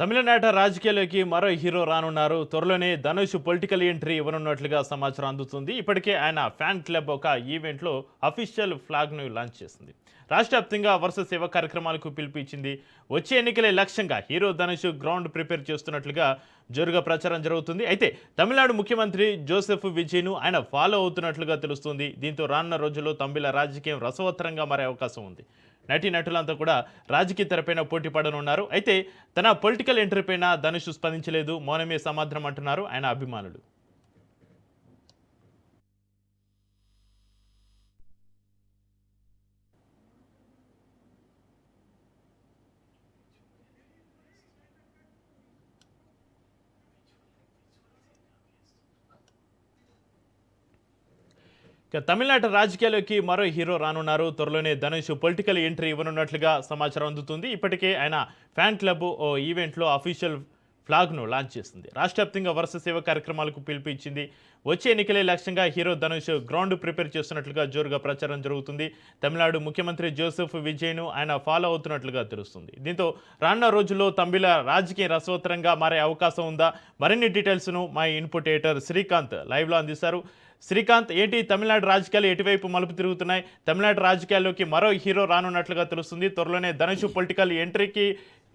తమిళనాట రాజకీయాల్లోకి మరో హీరో రానున్నారు. త్వరలోనే ధనుష్ పొలిటికల్ ఎంట్రీ ఇవ్వనున్నట్లుగా సమాచారం అందుతుంది. ఇప్పటికే ఆయన ఫ్యాన్ క్లబ్ ఒక ఈవెంట్లో అఫీషియల్ ఫ్లాగ్ను లాంచ్ చేసింది. రాష్ట్ర వ్యాప్తంగా వరుస సేవా కార్యక్రమాలకు పిలుపునిచ్చింది. వచ్చే ఎన్నికలే లక్ష్యంగా హీరో ధనుష్ గ్రౌండ్ ప్రిపేర్ చేస్తున్నట్లుగా జోరుగా ప్రచారం జరుగుతుంది. అయితే తమిళనాడు ముఖ్యమంత్రి జోసెఫ్ విజయ్ను ఆయన ఫాలో అవుతున్నట్లుగా తెలుస్తుంది. దీంతో రానున్న రోజుల్లో తమిళ రాజకీయం రసవత్తరంగా మారే అవకాశం ఉంది. నటీనటులంతా కూడా రాజకీయ తెరపైన పోటీ పడనున్నారు. అయితే తన పొలిటికల్ ఎంట్రీ పైన ధనుష్ స్పందించలేదు. మౌనమే సమాధానం అంటున్నారు ఆయన అభిమానులు. ఇక తమిళనాడు రాజకీయాల్లోకి మరో హీరో రానున్నారు. త్వరలోనే ధనుష్ పొలిటికల్ ఎంట్రీ ఇవ్వనున్నట్లుగా సమాచారం అందుతుంది. ఇప్పటికే ఆయన ఫ్యాన్ క్లబ్ ఓ ఈవెంట్లో అఫీషియల్ ఫ్లాగ్ను లాంచ్ చేసింది. రాష్ట్ర వ్యాప్తంగా వరుస సేవ కార్యక్రమాలకు పిలుపునిచ్చింది. వచ్చే ఎన్నికలే లక్ష్యంగా హీరో ధనుష్ గ్రౌండ్ ప్రిపేర్ చేస్తున్నట్లుగా జోరుగా ప్రచారం జరుగుతుంది. తమిళనాడు ముఖ్యమంత్రి జోసెఫ్ విజయ్ను ఆయన ఫాలో అవుతున్నట్లుగా తెలుస్తుంది. దీంతో రానున్న రోజుల్లో తమిళ రాజకీయ రసవత్తరంగా మారే అవకాశం ఉందా? మరిన్ని డీటెయిల్స్ను మా ఇన్పుట్ ఎడిటర్ శ్రీకాంత్ లైవ్లో అందిస్తారు. శ్రీకాంత్, ఏంటి తమిళనాడు రాజకీయాలు ఎటువైపు మలుపు తిరుగుతున్నాయి? తమిళనాడు రాజకీయాల్లోకి మరో హీరో రానున్నట్లుగా తెలుస్తుంది. త్వరలోనే ధనుష్ పొలిటికల్ ఎంట్రీకి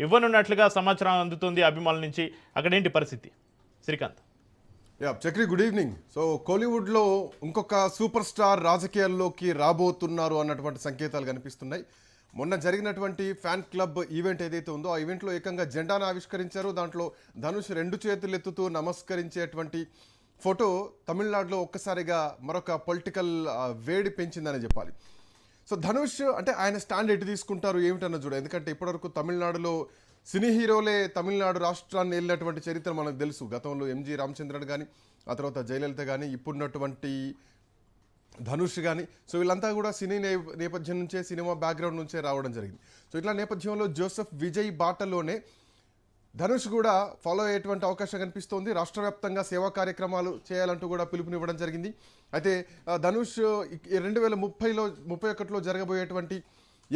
ఇవ్వనున్నట్లుగా సమాచారం అందుతుంది అభిమానుల నుంచి. అక్కడేంటి పరిస్థితి? Srikanth. Chakri, good evening. So కోలీవుడ్లో ఇంకొక సూపర్ స్టార్ రాజకీయాల్లోకి రాబోతున్నారు అన్నటువంటి సంకేతాలు కనిపిస్తున్నాయి. మొన్న జరిగినటువంటి ఫ్యాన్ క్లబ్ ఈవెంట్ ఏదైతే ఉందో ఆ ఈవెంట్లో ఏకంగా జెండాను ఆవిష్కరించారు. దాంట్లో ధనుష్ 2 చేతులు ఎత్తుతూ నమస్కరించేటువంటి ఫోటో తమిళనాడులో ఒక్కసారిగా మరొక పొలిటికల్ వేడి పెంచిందని చెప్పాలి. సో ధనుష్ అంటే ఆయన స్టాండ్ ఎటు తీసుకుంటారు ఏమిటన్న చూడ, ఎందుకంటే ఇప్పటివరకు తమిళనాడులో సినీ హీరోలే తమిళనాడు రాష్ట్రాన్ని వెళ్ళినటువంటి చరిత్ర మనకు తెలుసు. గతంలో ఎంజి రామచంద్రన్ కానీ, ఆ తర్వాత జయలలిత కానీ, ఇప్పుడున్నటువంటి ధనుష్ కానీ, సో వీళ్ళంతా కూడా సినీ నేపథ్యం నుంచే, సినిమా బ్యాక్గ్రౌండ్ నుంచే రావడం జరిగింది. సో ఇట్లా నేపథ్యంలో జోసెఫ్ విజయ్ బాటలోనే ధనుష్ కూడా ఫాలో అయ్యేటువంటి అవకాశం కనిపిస్తోంది. రాష్ట్ర వ్యాప్తంగా సేవా కార్యక్రమాలు చేయాలంటూ కూడా పిలుపునివ్వడం జరిగింది. అయితే ధనుష్ 2031లో జరగబోయేటువంటి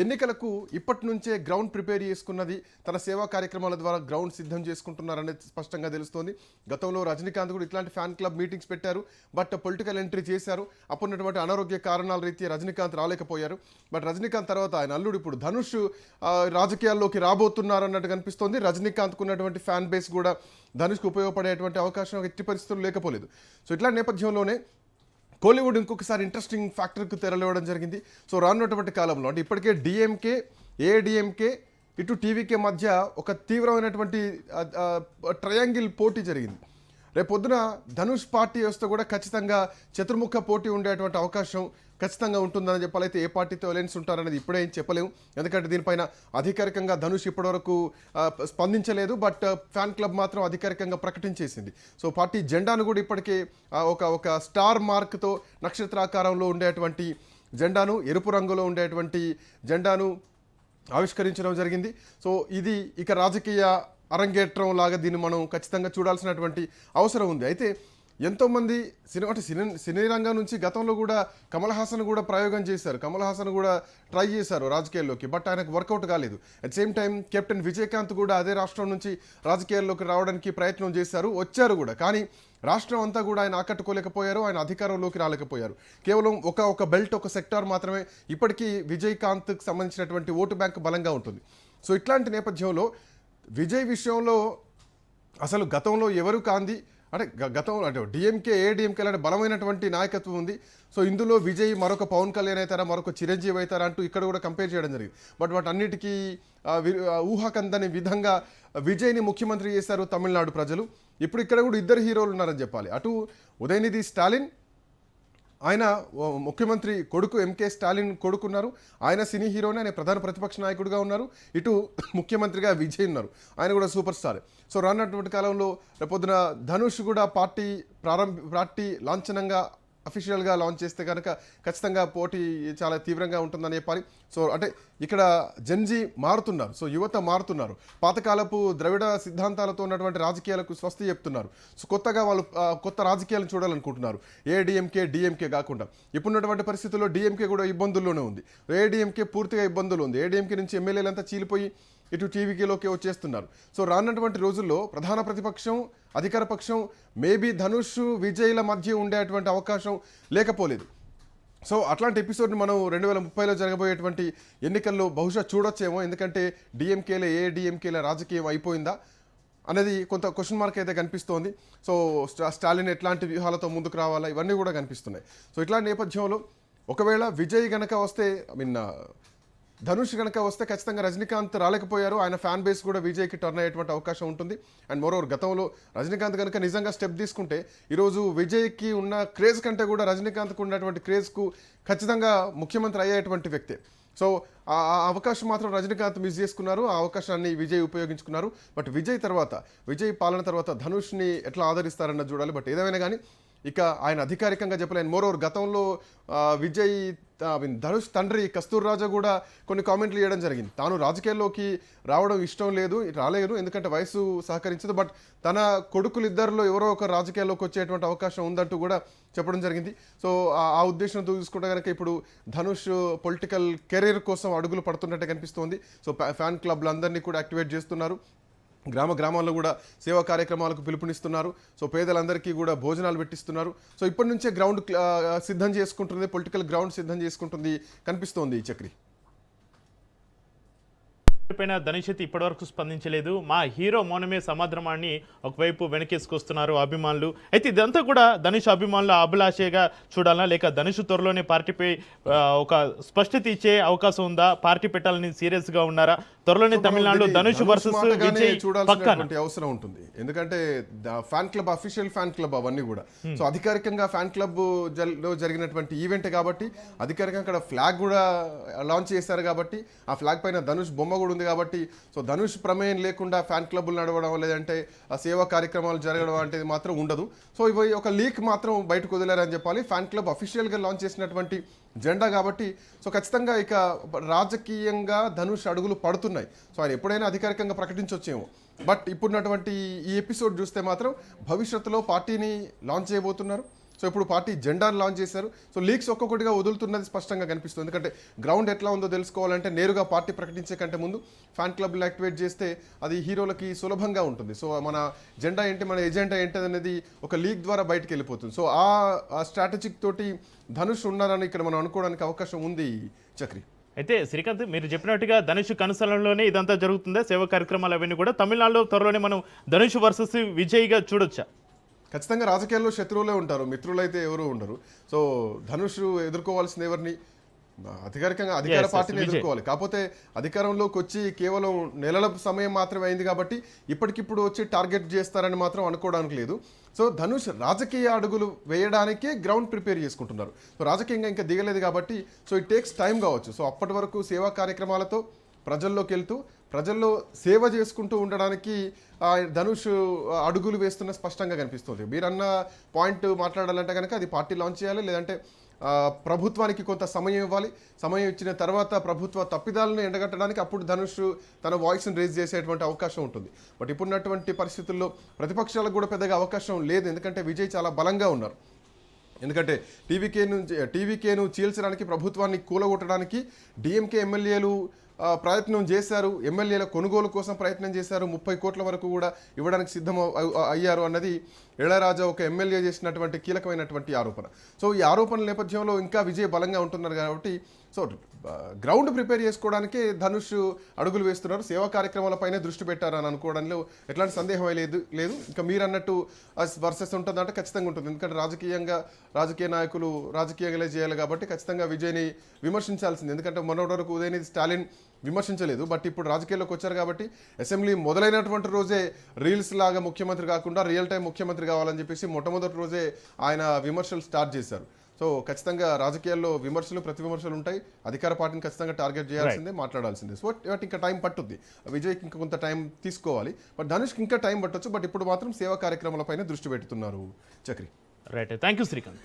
ఎన్నికలకు ఇప్పటి నుంచే గ్రౌండ్ ప్రిపేర్ చేసుకున్నది, తన సేవా కార్యక్రమాల ద్వారా గ్రౌండ్ సిద్ధం చేసుకుంటున్నారనేది స్పష్టంగా తెలుస్తోంది. గతంలో రజనీకాంత్ కూడా ఇట్లాంటి ఫ్యాన్ క్లబ్ మీటింగ్స్ పెట్టారు, బట్ పొలిటికల్ ఎంట్రీ చేశారు. అప్పుడున్నటువంటి అనారోగ్య కారణాల రీత్యా రజనీకాంత్ రాలేకపోయారు. బట్ రజనీకాంత్ తర్వాత ఆయన అల్లుడు ఇప్పుడు ధనుష్ రాజకీయాల్లోకి రాబోతున్నారన్నట్టు కనిపిస్తోంది. రజనీకాంత్కు ఉన్నటువంటి ఫ్యాన్ బేస్ కూడా ధనుష్కు ఉపయోగపడేటువంటి అవకాశం ఎట్టి పరిస్థితులు లేకపోలేదు. సో ఇట్లాంటి నేపథ్యంలోనే కోలీవుడ్ ఇంకొకసారి ఇంట్రెస్టింగ్ ఫ్యాక్టర్కు తెరలేవడం జరిగింది. సో రానున్నటువంటి కాలంలో అంటే ఇప్పటికే డిఎంకే, ఏఐడిఎంకే, ఇటు టీవీకే మధ్య ఒక తీవ్రమైనటువంటి ట్రయాంగిల్ పోటీ జరిగింది. రేపొద్దున ధనుష్ పార్టీ వస్తే కూడా ఖచ్చితంగా చతుర్ముఖ పోటీ ఉండేటువంటి అవకాశం ఖచ్చితంగా ఉంటుందని చెప్పాలి. అయితే ఏ పార్టీతో అలయన్స్ ఉంటారనేది ఇప్పుడే ఏం చెప్పలేము, ఎందుకంటే దీనిపైన అధికారికంగా ధనుష్ ఇప్పటివరకు స్పందించలేదు. బట్ ఫ్యాన్ క్లబ్ మాత్రం అధికారికంగా ప్రకటించేసింది. సో పార్టీ జెండాను కూడా ఇప్పటికే ఒక స్టార్ మార్క్తో నక్షత్రాకారంలో ఉండేటువంటి జెండాను, ఎరుపు రంగులో ఉండేటువంటి జెండాను ఆవిష్కరించడం జరిగింది. సో ఇది ఇక రాజకీయ అరంగేట్రం లాగా దీన్ని మనం ఖచ్చితంగా చూడాల్సినటువంటి అవసరం ఉంది. అయితే ఎంతోమంది సినీ రంగం నుంచి గతంలో కూడా కమల్ హాసన్ కూడా ప్రయోగం చేశారు, కమల్ హాసన్ కూడా ట్రై చేశారు రాజకీయాల్లోకి, బట్ ఆయనకు వర్కౌట్ కాలేదు. At same time captain Vijayakanth కూడా అదే రాష్ట్రం నుంచి రాజకీయాల్లోకి రావడానికి ప్రయత్నం చేశారు, వచ్చారు కూడా. కానీ రాష్ట్రం అంతా కూడా ఆయన ఆకట్టుకోలేకపోయారు, ఆయన అధికారంలోకి రాలేకపోయారు. కేవలం ఒక బెల్ట్, ఒక సెక్టార్ మాత్రమే ఇప్పటికీ విజయకాంత్కి సంబంధించినటువంటి ఓటు బ్యాంక్ బలంగా ఉంటుంది. సో ఇట్లాంటి నేపథ్యంలో విజయ్ విషయంలో అసలు గతంలో ఎవరు కాంది అంటే గతంలో అంటే డిఎంకే, ఏడిఎంకే లాంటి బలమైనటువంటి నాయకత్వం ఉంది. సో ఇందులో విజయ్ మరొక పవన్ కళ్యాణ్ అవుతారా, మరొక చిరంజీవి అవుతారా అంటూ ఇక్కడ కూడా కంపేర్ చేయడం జరిగింది. బట్ వాటన్నిటికీ ఊహకందని విధంగా విజయ్ని ముఖ్యమంత్రి చేశారు తమిళనాడు ప్రజలు. ఇప్పుడు ఇక్కడ కూడా 2 హీరోలు ఉన్నారని చెప్పాలి. అటు ఉదయనిధి స్టాలిన్, ఆయన ముఖ్యమంత్రి కొడుకు ఎంకే స్టాలిన్ కొడుకున్నారు, ఆయన సినీ హీరోనే, ఆయన ప్రధాన ప్రతిపక్ష నాయకుడిగా ఉన్నారు. ఇటు ముఖ్యమంత్రిగా విజయ్ ఉన్నారు, ఆయన కూడా సూపర్ స్టార్. సో రానున్నటువంటి కాలంలో రేపొద్దున ధనుష్ కూడా పార్టీ లాంఛనంగా అఫీషియల్గా లాంచ్ చేస్తే కనుక ఖచ్చితంగా పోటీ చాలా తీవ్రంగా ఉంటుందని చెప్పాలి. సో అంటే ఇక్కడ జెన్జీ మారుతున్నారు, సో యువత మారుతున్నారు, పాతకాలపు ద్రవిడ సిద్ధాంతాలతో ఉన్నటువంటి రాజకీయాలకు స్వస్తి చెప్తున్నారు. సో కొత్తగా వాళ్ళు కొత్త రాజకీయాలను చూడాలనుకుంటున్నారు. ఏడీఎంకే, డిఎంకే కాకుండా ఇప్పుడున్నటువంటి పరిస్థితుల్లో డిఎంకే కూడా ఇబ్బందుల్లోనే ఉంది, ఏడీఎంకే పూర్తిగా ఇబ్బందులు ఉంది. ఏడీఎంకే నుంచి ఎమ్మెల్యేలంతా చీలిపోయి ఇటు టీవీకేలోకి వచ్చేస్తున్నారు. సో రానున్నటువంటి రోజుల్లో ప్రధాన ప్రతిపక్షం అధికార పక్షం మేబీ ధనుష్ విజయ్ల మధ్య ఉండేటువంటి అవకాశం లేకపోలేదు. సో అట్లాంటి ఎపిసోడ్ని మనం 2030లో జరగబోయేటువంటి ఎన్నికల్లో బహుశా చూడొచ్చేమో. ఎందుకంటే డిఎంకేల రాజకీయం అయిపోయిందా అనేది కొంత క్వశ్చన్ మార్క్ అయితే కనిపిస్తోంది. సో స్టాలిన్ ఎట్లాంటి వ్యూహాలతో ముందుకు రావాలా ఇవన్నీ కూడా కనిపిస్తున్నాయి. సో ఇట్లాంటి నేపథ్యంలో ఒకవేళ విజయ్ గనక వస్తే ధనుష్ గనక వస్తే ఖచ్చితంగా రజనీకాంత్ రాలేకపోయారు. ఆయన ఫ్యాన్ బేస్ కూడా విజయ్కి టర్న్ అయ్యేటువంటి అవకాశం ఉంటుంది. అండ్ మోరోవర్ గతంలో రజనీకాంత్ కనుక నిజంగా స్టెప్ తీసుకుంటే ఈరోజు విజయ్కి ఉన్న క్రేజ్ కంటే కూడా రజనీకాంత్కు ఉన్నటువంటి క్రేజ్కు ఖచ్చితంగా ముఖ్యమంత్రి అయ్యేటువంటి వ్యక్తే. సో ఆ అవకాశం మాత్రం రజనీకాంత్ మిస్ చేసుకున్నారు. ఆ అవకాశాన్ని విజయ్ ఉపయోగించుకున్నారు. బట్ విజయ్ పాలన తర్వాత ధనుష్ని ఎట్లా ఆదరిస్తారన్నది చూడాలి. బట్ ఏదేమైనా కానీ ఇక ఆయన అధికారికంగా చెప్పలేను. మోరోవర్ గతంలో విజయ్ ధనుష్ తండ్రి కస్తూర్ రాజా కూడా కొన్ని కామెంట్లు చేయడం జరిగింది. తాను రాజకీయాల్లోకి రావడం ఇష్టం లేదు, రాలేదు, ఎందుకంటే వయసు సహకరించదు. బట్ తన కొడుకులిద్దరిలో ఎవరో ఒక రాజకీయాల్లోకి వచ్చేటువంటి అవకాశం ఉందంటూ కూడా చెప్పడం జరిగింది. సో ఆ ఉద్దేశంతో చూసుకుంటే కనుక ఇప్పుడు ధనుష్ పొలిటికల్ కెరీర్ కోసం అడుగులు పడుతున్నట్టే కనిపిస్తోంది. సో ఫ్యాన్ క్లబ్లందరినీ కూడా యాక్టివేట్ చేస్తున్నారు. గ్రామాల్లో కూడా సేవా కార్యక్రమాలకు పిలుపునిస్తున్నారు. సో పేదలందరికీ కూడా భోజనాలు పెట్టిస్తున్నారు. సో ఇప్పటి నుంచే గ్రౌండ్ సిద్ధం చేసుకుంటుంది, పొలిటికల్ గ్రౌండ్ సిద్ధం చేసుకుంటుంది కనిపిస్తోంది చక్రి. పైన ధనుష్ అయితే ఇప్పటివరకు స్పందించలేదు. మా హీరో మౌనమే సమాధానమాన్ని ఒకవైపు వెనకేసుకొస్తున్నారు అభిమానులు. అయితే ఇదంతా కూడా ధనుష్ అభిమానుల అభిలాషగా చూడాలా, లేక ధనుష్ త్వరలోనే పార్టీపై ఒక స్పష్టత ఇచ్చే అవకాశం ఉందా? పార్టీ పెట్టాలని సీరియస్ గా ఉన్నారా? త్వరలోనే తమిళనాడులో ధనుష్ వర్సెస్ విజయ్ చూడాల్సినటువంటి అవసరం ఉంటుంది. ఎందుకంటే fan club official fan club అవన్నీ కూడా సో అధికారికంగా ఫ్యాన్ క్లబ్ లో జరిగినటువంటి ఈవెంట్ కాబట్టి అధికారికంగా అక్కడ ఫ్లాగ్ కూడా లాంచ్ చేశారు కాబట్టి ఆ ఫ్లాగ్ పైన ధనుష్ బొమ్మ కూడా ఉంది కాబట్టి సో ధనుష్ ప్రమేయం లేకుండా ఫ్యాన్ క్లబ్లు నడవడం లేదంటే ఆ సేవా కార్యక్రమాలు జరగడం అంటే మాత్రం ఉండదు. సో ఇవి ఒక లీక్ మాత్రం బయటకు వదిలేరని చెప్పాలి. ఫ్యాన్ క్లబ్ అఫీషియల్గా లాంచ్ చేసినటువంటి జెండా కాబట్టి సో ఖచ్చితంగా ఇక రాజకీయంగా ధనుష్ అడుగులు పడుతున్నాయి. సో ఆయన ఎప్పుడైనా అధికారికంగా ప్రకటించవచ్చేమో. బట్ ఇప్పుడున్నటువంటి ఈ ఎపిసోడ్ చూస్తే మాత్రం భవిష్యత్తులో పార్టీని లాంచ్ చేయబోతున్నారు. సో ఇప్పుడు పార్టీ జెండాను లాంచ్ చేశారు. సో లీక్స్ ఒక్కొక్కటిగా వదులుతున్నది స్పష్టంగా కనిపిస్తుంది. ఎందుకంటే గ్రౌండ్ ఎట్లా ఉందో తెలుసుకోవాలంటే నేరుగా పార్టీ ప్రకటించే కంటే ముందు ఫ్యాన్ క్లబ్లు యాక్టివేట్ చేస్తే అది హీరోలకి సులభంగా ఉంటుంది. సో మన జెండా ఏంటి, మన ఎజెండా ఏంటి అనేది ఒక లీక్ ద్వారా బయటకు వెళ్ళిపోతుంది. సో ఆ స్ట్రాటజిక్ తోటి ధనుష్ ఉన్నారని ఇక్కడ మనం అనుకోవడానికి అవకాశం ఉంది చక్రి. అయితే శ్రీకాంత్, మీరు చెప్పినట్టుగా ధనుష్ కనుసరణలోనే ఇదంతా జరుగుతుందా? సేవా కార్యక్రమాలు అవన్నీ కూడా తమిళనాడులో త్వరలోనే మనం ధనుష్ వర్సెస్ విజయ్గా చూడొచ్చా? ఖచ్చితంగా రాజకీయాల్లో శత్రువులే ఉంటారు, మిత్రులు అయితే ఎవరు ఉండరు. సో ధనుష్ ఎదుర్కోవాల్సిన ఎవరిని అధికారికంగా అధికార పార్టీని ఎదుర్కోవాలి. కాకపోతే అధికారంలోకి వచ్చి కేవలం నెలల సమయం మాత్రమే అయింది కాబట్టి ఇప్పటికిప్పుడు వచ్చి టార్గెట్ చేస్తారని మాత్రం అనుకోవడానికి లేదు. సో ధనుష్ రాజకీయ అడుగులు వేయడానికే గ్రౌండ్ ప్రిపేర్ చేసుకుంటున్నారు. సో రాజకీయంగా ఇంకా దిగలేదు కాబట్టి సో ఇట్ టేక్స్ టైం కావచ్చు. సో అప్పటి వరకు సేవా కార్యక్రమాలతో ప్రజల్లోకి వెళ్తూ ప్రజల్లో సేవ చేసుకుంటూ ఉండడానికి ధనుష్ అడుగులు వేస్తున్న స్పష్టంగా కనిపిస్తుంది. మీరన్న పాయింట్ మాట్లాడాలంటే కనుక అది పార్టీ లాంచ్ చేయాలి, లేదంటే ప్రభుత్వానికి కొంత సమయం ఇవ్వాలి. సమయం ఇచ్చిన తర్వాత ప్రభుత్వ తప్పిదాలను ఎండగట్టడానికి అప్పుడు ధనుష్ తన వాయిస్ని రేజ్ చేసేటువంటి అవకాశం ఉంటుంది. బట్ ఇప్పుడున్నటువంటి పరిస్థితుల్లో ప్రతిపక్షాలకు కూడా పెద్దగా అవకాశం లేదు. ఎందుకంటే విజయ్ చాలా బలంగా ఉన్నారు. ఎందుకంటే టీవీకేను చీల్చడానికి, ప్రభుత్వాన్ని కూలగొట్టడానికి డిఎంకే ఎమ్మెల్యేలు ప్రయత్నం చేశారు. ఎమ్మెల్యేల కొనుగోలు కోసం ప్రయత్నం చేశారు. 30 కోట్ల వరకు కూడా ఇవ్వడానికి సిద్ధం అయ్యారు అన్నది ఇళయరాజా ఒక ఎమ్మెల్యే చేసినటువంటి కీలకమైనటువంటి ఆరోపణ. సో ఈ ఆరోపణల నేపథ్యంలో ఇంకా విజయ్ బలంగా ఉంటున్నారు కాబట్టి సో గ్రౌండ్ ప్రిపేర్ చేసుకోవడానికే ధనుష్ అడుగులు వేస్తున్నారు. సేవా కార్యక్రమాలపైనే దృష్టి పెట్టారని అనుకోవడంలో ఎట్లాంటి సందేహం లేదు. ఇంకా మీరు అన్నట్టు వర్సెస్ ఉంటుందంటే ఖచ్చితంగా ఉంటుంది. ఎందుకంటే రాజకీయ నాయకులు రాజకీయంగా చేయాలి కాబట్టి ఖచ్చితంగా విజయ్ని విమర్శించాల్సింది. ఎందుకంటే మొన్నటి వరకు ఉదయనిధి స్టాలిన్ విమర్శించలేదు. బట్ ఇప్పుడు రాజకీయాల్లోకి వచ్చారు కాబట్టి అసెంబ్లీ మొదలైనటువంటి రోజే రీల్స్ లాగా ముఖ్యమంత్రి కాకుండా రియల్ టైం ముఖ్యమంత్రి కావాలని చెప్పేసి మొట్టమొదటి రోజే ఆయన విమర్శలు స్టార్ట్ చేశారు. సో ఖచ్చితంగా రాజకీయాల్లో విమర్శలు ప్రతి విమర్శలు ఉంటాయి. అధికార పార్టీని ఖచ్చితంగా టార్గెట్ చేయాల్సిందే, మాట్లాడాల్సిందే. సో బట్ ఇంకా టైం పట్టుద్ది. విజయ్కి ఇంకా కొంత టైం తీసుకోవాలి. బట్ ధనుష్కి ఇంకా టైం పట్టొచ్చు. బట్ ఇప్పుడు మాత్రం సేవా కార్యక్రమాలపైన దృష్టి పెడుతున్నారు Chakri. Right, thank you Srikanth.